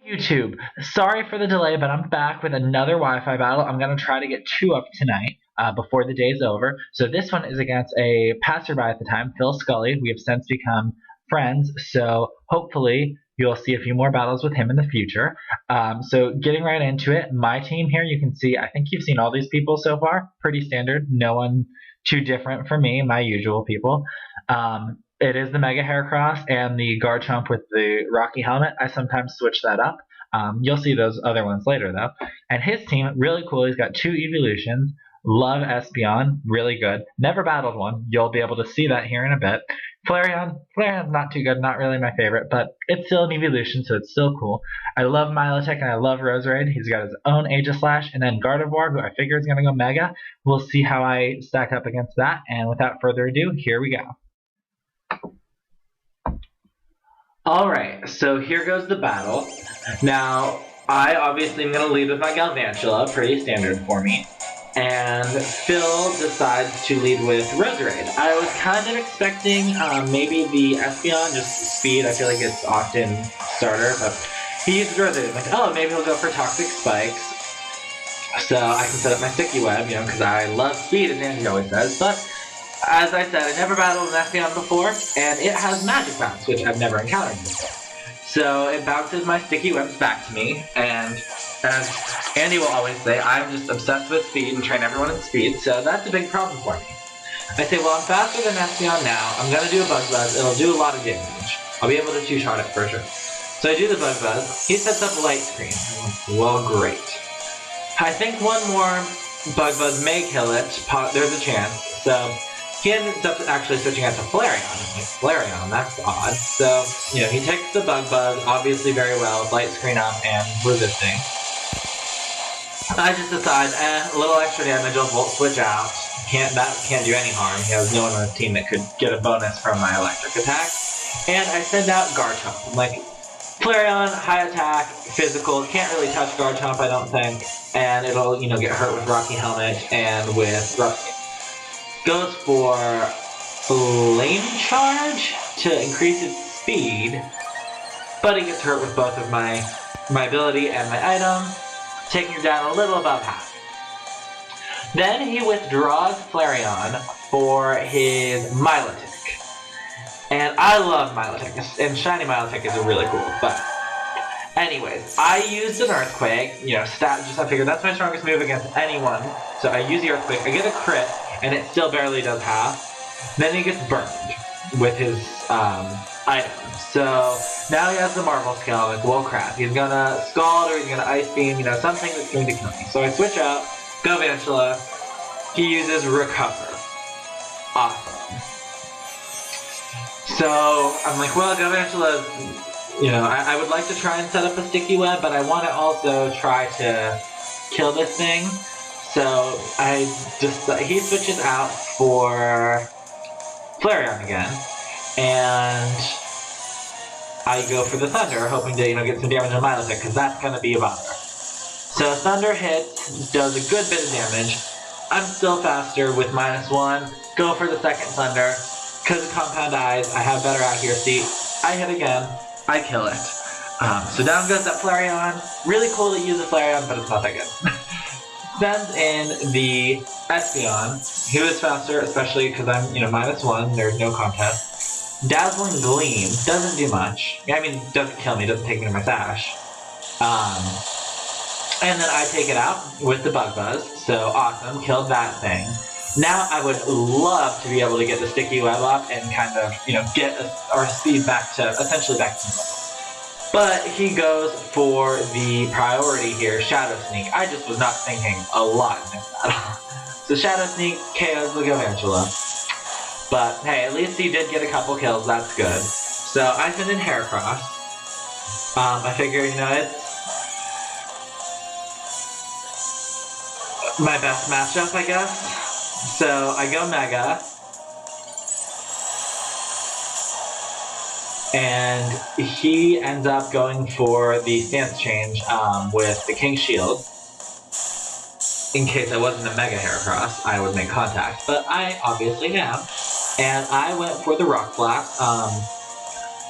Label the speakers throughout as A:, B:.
A: YouTube, sorry for the delay, but I'm back with another Wi-Fi battle. I'm going to try to get 2 up tonight before the day's over. So this one is against a passerby at the time, Phil Scully. We have since become friends, so hopefully you'll see a few more battles with him in the future. So getting right into it, my team here, you can see, I think you've seen all these people so far. Pretty standard, no one too different from me, my usual people. It is the Mega Heracross and the Garchomp with the Rocky helmet. I sometimes switch that up. You'll see those other ones later, though. And his team, really cool. He's got 2 evolutions. Love Espeon, really good. Never battled one. You'll be able to see that here in a bit. Flareon's not too good, not really my favorite, but it's still an evolution, so it's still cool. I love Milotic and I love Roserade. He's got his own Aegislash, and then Gardevoir, who I figure is going to go Mega. We'll see how I stack up against that, and without further ado, here we go. Alright, so here goes the battle. Now, I obviously am going to lead with my Galvantula, pretty standard for me. And Phil decides to lead with Roserade. I was kind of expecting maybe the Espeon, just speed. I feel like it's often starter, but he uses Roserade. I'm like, oh, maybe he'll go for Toxic Spikes. So I can set up my Sticky Web, you know, because I love speed, as Andy always says. But as I said, I never battled an Espeon before, and it has Magic Bounce, which I've never encountered before. So it bounces my Sticky Webs back to me, and as Andy will always say, I'm just obsessed with speed and train everyone in speed, so that's a big problem for me. I say, well, I'm faster than Espeon now, I'm going to do a Bug Buzz, it'll do a lot of damage. I'll be able to 2-shot it for sure. So I do the Bug Buzz, he sets up a Light Screen. Well, great. I think one more Bug Buzz may kill it, there's a chance, so he ends up actually switching out to Flareon. I'm like, Flareon, that's odd. So, you know, he takes the Bug Buzz, obviously very well, Light Screen up and resisting. I just decide, a little extra damage, I'll Volt Switch out. That can't do any harm. He has no one on his team that could get a bonus from my electric attack. And I send out Garchomp. I'm like, Flareon, high attack, physical, can't really touch Garchomp, I don't think. And it'll, you know, get hurt with Rocky Helmet and with Rough. Goes for Flame Charge to increase its speed, but he gets hurt with both of my ability and my item, taking her down a little above half. Then he withdraws Flareon for his Milotic. And I love Milotic, and Shiny Milotic is really cool, but anyways, I used an Earthquake, you know, I figured that's my strongest move against anyone, so I use the Earthquake, I get a crit, and it still barely does half. Then he gets burned with his item. So now he has the Marvel skill. I'm like, well, crap. He's gonna Scald or he's gonna Ice Beam, you know, something that's going to kill me. So I switch out, Galvantula. He uses Recover. Awesome. So I'm like, well, Galvantula, you know, I would like to try and set up a Sticky Web, but I want to also try to kill this thing. So he switches out for Flareon again, and I go for the Thunder, hoping to, you know, get some damage on Milotic, because that's going to be a bother. So Thunder hits, does a good bit of damage. I'm still faster with -1. Go for the second Thunder, because of Compound Eyes, I have better accuracy. I hit again, I kill it. So down goes that Flareon. Really cool to use a Flareon, but it's not that good. Sends in the Espeon, who is faster, especially because I'm, you know, -1, there's no contest. Dazzling Gleam doesn't do much. I mean, doesn't kill me, doesn't take me to my sash. And then I take it out with the Bug Buzz, so awesome, killed that thing. Now I would love to be able to get the Sticky Web up and kind of, you know, get our speed back to, essentially back to normal. But he goes for the priority here, Shadow Sneak. I just was not thinking a lot in this battle. So Shadow Sneak KOs the Galvantula. But hey, at least he did get a couple kills, that's good. So I send in Heracross. I figure, you know, it's my best matchup, I guess. So I go Mega. And he ends up going for the stance change with the King Shield. In case I wasn't a Mega Heracross, I would make contact, but I obviously am. And I went for the Rock Blast.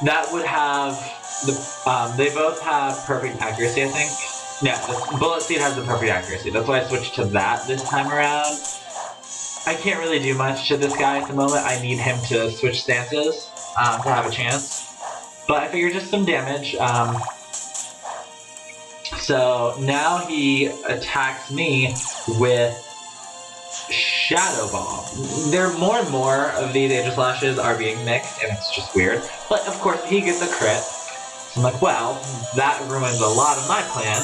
A: That would have They both have perfect accuracy, I think. Yeah, the bullet speed has the perfect accuracy. That's why I switched to that this time around. I can't really do much to this guy at the moment. I need him to switch stances to have a chance. But I figure just some damage. So now he attacks me with Shadow Ball. There are more and more of these Aegislashes are being mixed, and it's just weird. But of course, he gets a crit. So I'm like, well, that ruins a lot of my plan.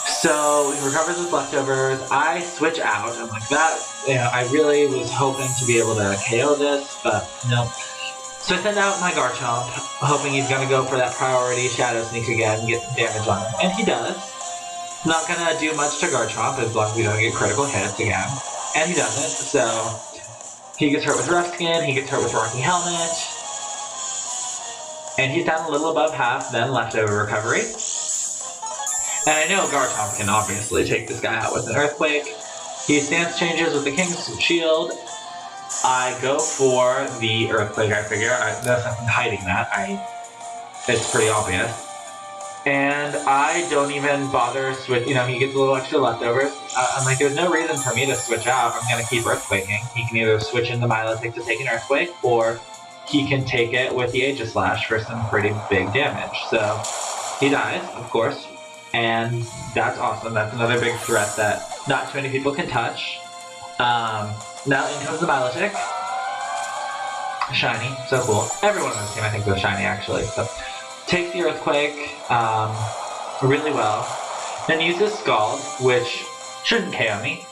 A: So he recovers his leftovers. I switch out. I'm like, I really was hoping to be able to KO this, but no. So I send out my Garchomp, hoping he's going to go for that priority Shadow Sneak again and get some damage on him. And he does. Not going to do much to Garchomp as long as we don't get critical hits again. And he doesn't, so he gets hurt with Rough Skin, he gets hurt with Rocky Helmet. And he's down a little above half, then leftover recovery. And I know Garchomp can obviously take this guy out with an Earthquake. He stance changes with the King's Shield. I go for the Earthquake, I figure. There's nothing hiding that. It's pretty obvious. And I don't even bother switch. He gets a little extra leftovers. I'm like, there's no reason for me to switch out. I'm going to keep Earthquaking. He can either switch into Milotic to take an Earthquake, or he can take it with the Aegislash for some pretty big damage. So he dies, of course. And that's awesome. That's another big threat that not too many people can touch. Now in comes the Milotic. Shiny, so cool. Everyone on this team I think goes shiny actually. So takes the Earthquake really well. Then uses Scald, which shouldn't KO me.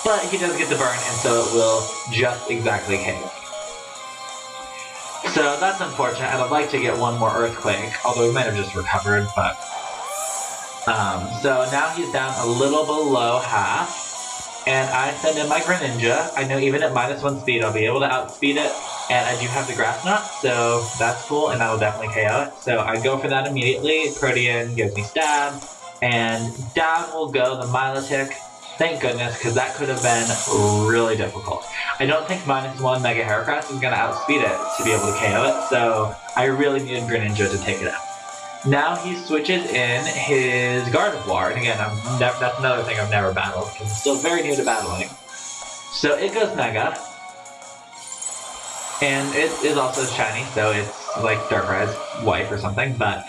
A: But he does get the burn, and so it will just exactly KO me. So that's unfortunate, and I'd like to get one more Earthquake, although we might have just recovered, but... so now he's down a little below half. And I send in my Greninja. I know even at -1 speed, I'll be able to outspeed it. And I do have the Grass Knot, so that's cool, and that will definitely KO it. So I go for that immediately. Protean gives me Stab. And down will go the Milotic. Thank goodness, because that could have been really difficult. I don't think -1 Mega Heracross is going to outspeed it to be able to KO it. So I really needed Greninja to take it out. Now he switches in his Gardevoir, and again, that's another thing I've never battled, because I'm still very new to battling. So it goes Mega, and it is also shiny, so it's like Darkrai's wife or something, but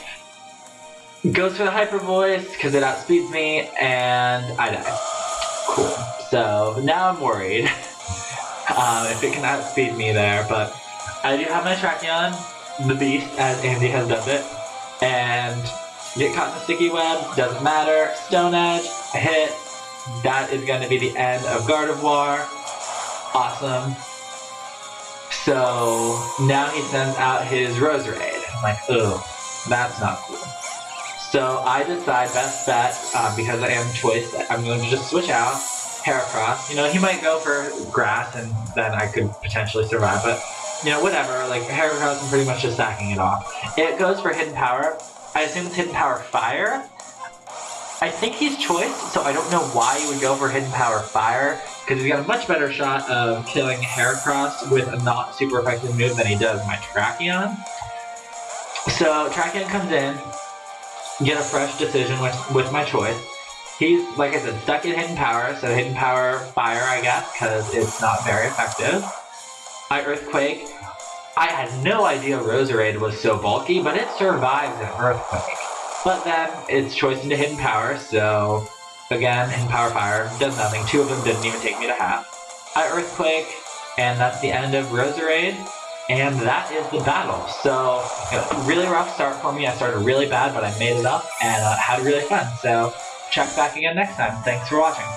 A: goes for the Hyper Voice, because it outspeeds me, and I die. Cool. So now I'm worried if it can outspeed me there, but I do have my Tracheon, the Beast, as Andy has dubbed it. And get caught in the sticky web, doesn't matter. Stone Edge, a hit. That is going to be the end of Gardevoir. Awesome. So now he sends out his Roserade. I'm like, ugh, that's not cool. So I decide, best bet, because I am choice, I'm going to just switch out Heracross. He might go for Grass, and then I could potentially survive, but whatever, like, Heracross, I'm pretty much just sacking it off. It goes for Hidden Power. I assume it's Hidden Power Fire. I think he's choice, so I don't know why you would go for Hidden Power Fire, because he's got a much better shot of killing Heracross with a not super effective move than he does my Tracheon. So Tracheon comes in, get a fresh decision with my choice. He's, like I said, stuck in Hidden Power, so Hidden Power Fire, I guess, because it's not very effective. I Earthquake. I had no idea Roserade was so bulky, but it survives an Earthquake. But then it's choice into Hidden Power, so again, Hidden Power Fire does nothing. 2 of them didn't even take me to half. I Earthquake, and that's the end of Roserade, and that is the battle. So, really rough start for me. I started really bad, but I made it up, and had really fun. So, check back again next time. Thanks for watching.